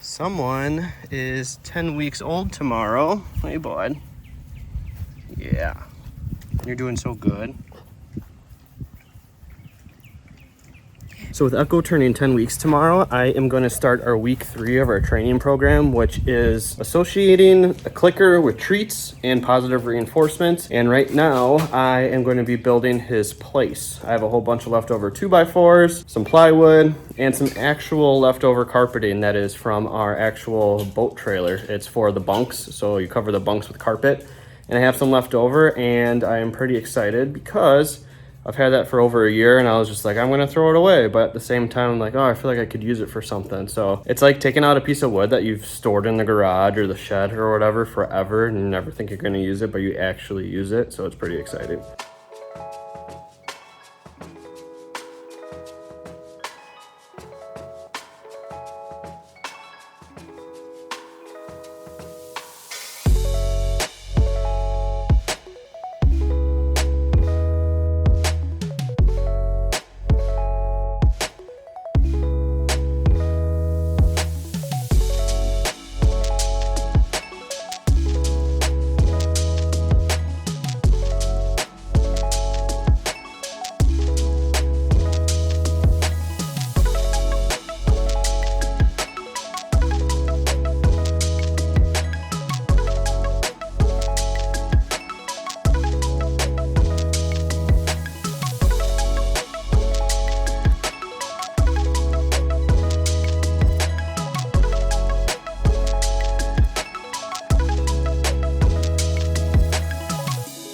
Someone is 10 weeks old tomorrow. Hey, bud. Yeah. You're doing so good. So with Echo turning 10 weeks tomorrow, I am going to start our week 3 of our training program, which is associating a clicker with treats and positive reinforcement. And right now I am going to be building his place. I have a whole bunch of leftover 2x4s, some plywood, and some actual leftover carpeting that is from our actual boat trailer. It's for the bunks, so you cover the bunks with carpet. And I have some left over, and I am pretty excited because I've had that for over a year, and I was just like, I'm gonna throw it away. But at the same time, I'm like, oh, I feel like I could use it for something. So it's like taking out a piece of wood that you've stored in the garage or the shed or whatever forever, and you never think you're gonna use it, but you actually use it. So it's pretty exciting.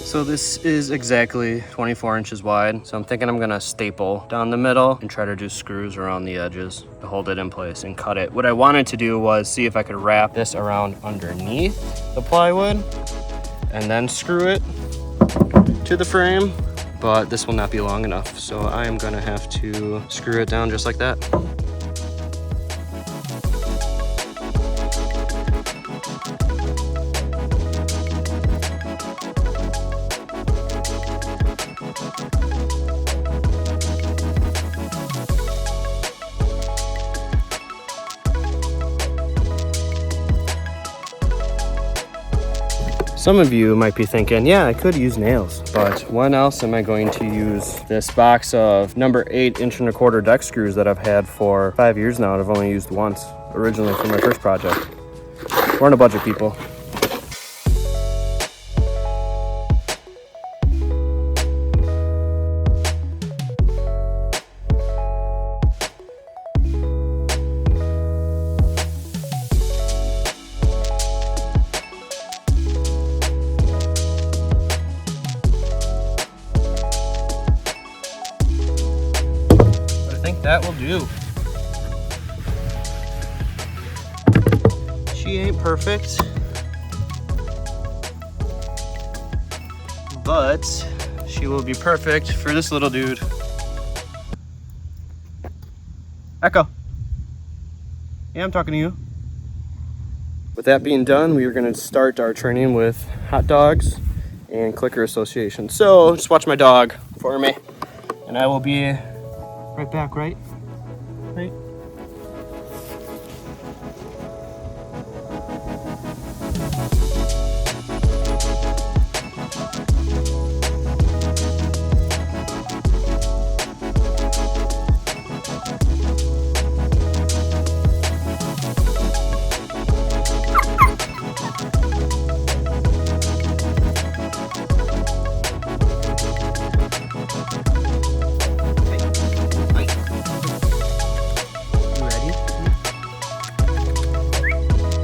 So this is exactly 24 inches wide. So I'm thinking I'm gonna staple down the middle and try to do screws around the edges to hold it in place and cut it. What I wanted to do was see if I could wrap this around underneath the plywood and then screw it to the frame, but this will not be long enough. So I am gonna have to screw it down just like that. Some of you might be thinking, yeah, I could use nails, but when else am I going to use this box of number 8 inch and a quarter deck screws that I've had for 5 years now and I've only used once, originally for my first project. We're on a budget, people. That will do. She ain't perfect, but she will be perfect for this little dude. Echo. Yeah, I'm talking to you. With that being done, we are going to start our training with hot dogs and clicker association. So just watch my dog for me, and I will be right back, right? Right?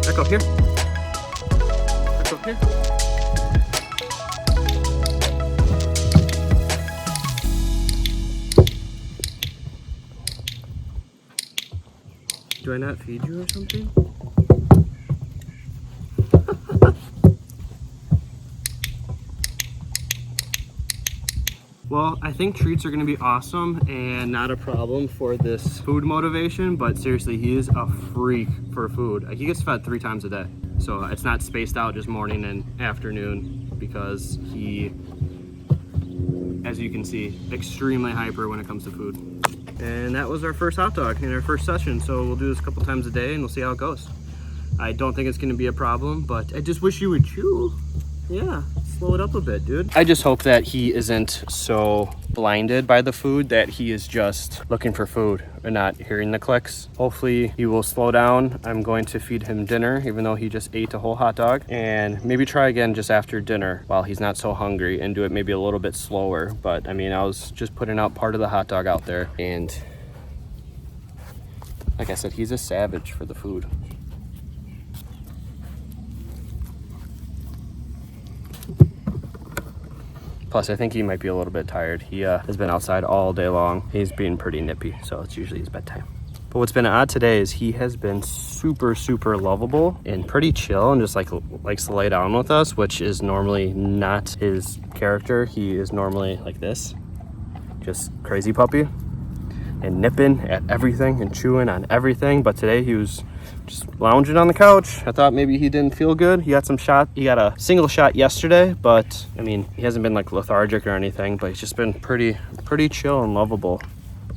Echo here. Echo here. Do I not feed you or something? Well, I think treats are gonna be awesome and not a problem for this food motivation, but seriously, he is a freak for food. He gets fed 3 times a day. So it's not spaced out just morning and afternoon because he, as you can see, extremely hyper when it comes to food. And that was our first hot dog in our first session. So we'll do this a couple times a day and we'll see how it goes. I don't think it's gonna be a problem, but I just wish you would chew. Yeah, slow it up a bit, dude. I just hope that he isn't so blinded by the food that he is just looking for food and not hearing the clicks. Hopefully he will slow down. I'm going to feed him dinner, even though he just ate a whole hot dog, and maybe try again just after dinner while he's not so hungry and do it maybe a little bit slower. But I mean, I was just putting out part of the hot dog out there, and like I said, he's a savage for the food. Plus, I think he might be a little bit tired. He has been outside all day long. He's being pretty nippy, so it's usually his bedtime. But what's been odd today is he has been super, super lovable and pretty chill and just likes to lay down with us, which is normally not his character. He is normally like this, just crazy puppy and nipping at everything and chewing on everything. But today he was just lounging on the couch. I thought maybe he didn't feel good. He got a single shot yesterday, but I mean, he hasn't been like lethargic or anything, but he's just been pretty chill and lovable.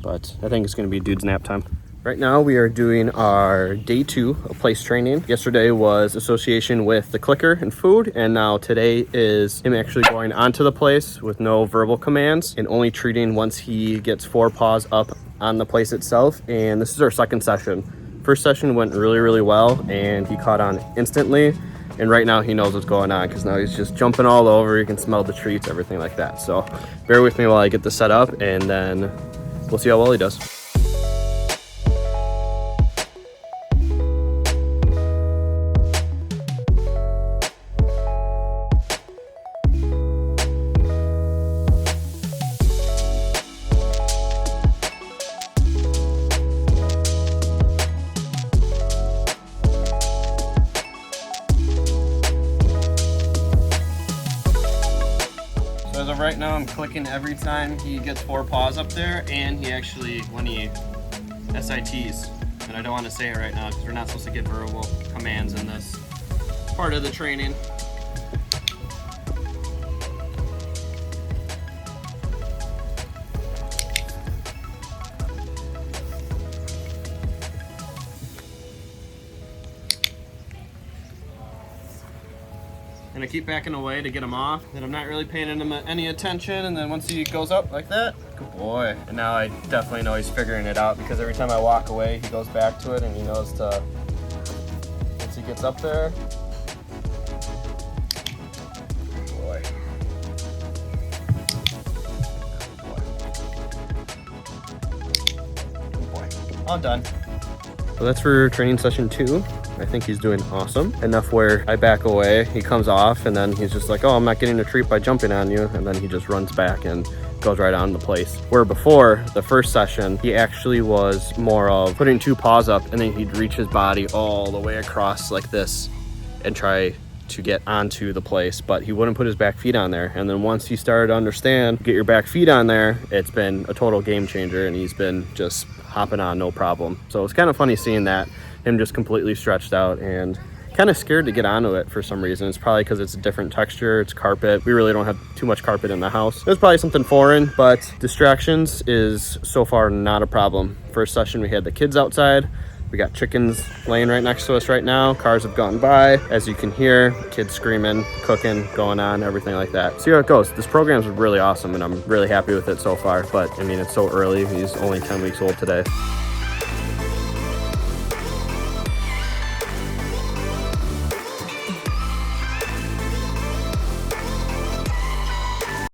But I think it's gonna be dude's nap time. Right now we are doing our day 2 of place training. Yesterday was association with the clicker and food, and now today is him actually going onto the place with no verbal commands and only treating once he gets 4 paws up on the place itself. And this is our second session. First session went really well and he caught on instantly, and right now he knows what's going on because now he's just jumping all over. You can smell the treats, everything like that. So bear with me while I get this set up, and then we'll see how well he does. As of right now, I'm clicking every time he gets 4 paws up there, and he actually, when he SITs, and I don't want to say it right now because we're not supposed to get verbal commands in this part of the training. And I keep backing away to get him off, and I'm not really paying him any attention, and then once he goes up like that, good boy. And now I definitely know he's figuring it out because every time I walk away, he goes back to it, and he knows to, once he gets up there, good boy. Good boy. All done. So that's for training session 2. I think he's doing awesome. Enough where I back away, he comes off, and then he's just like, oh, I'm not getting a treat by jumping on you. And then he just runs back and goes right on the place. Where before, the first session, he actually was more of putting 2 paws up, and then he'd reach his body all the way across like this and try to get onto the place, but he wouldn't put his back feet on there. And then once he started to understand, get your back feet on there, it's been a total game changer, and he's been just hopping on no problem. So it's kind of funny seeing that, him just completely stretched out and kind of scared to get onto it for some reason. It's probably because it's a different texture, it's carpet. We really don't have too much carpet in the house. It was probably something foreign, but distractions is so far not a problem. First session we had the kids outside. We got chickens laying right next to us right now. Cars have gone by. As you can hear, kids screaming, cooking, going on, everything like that. See how it goes. This program's really awesome, and I'm really happy with it so far. But I mean, it's so early. He's only 10 weeks old today.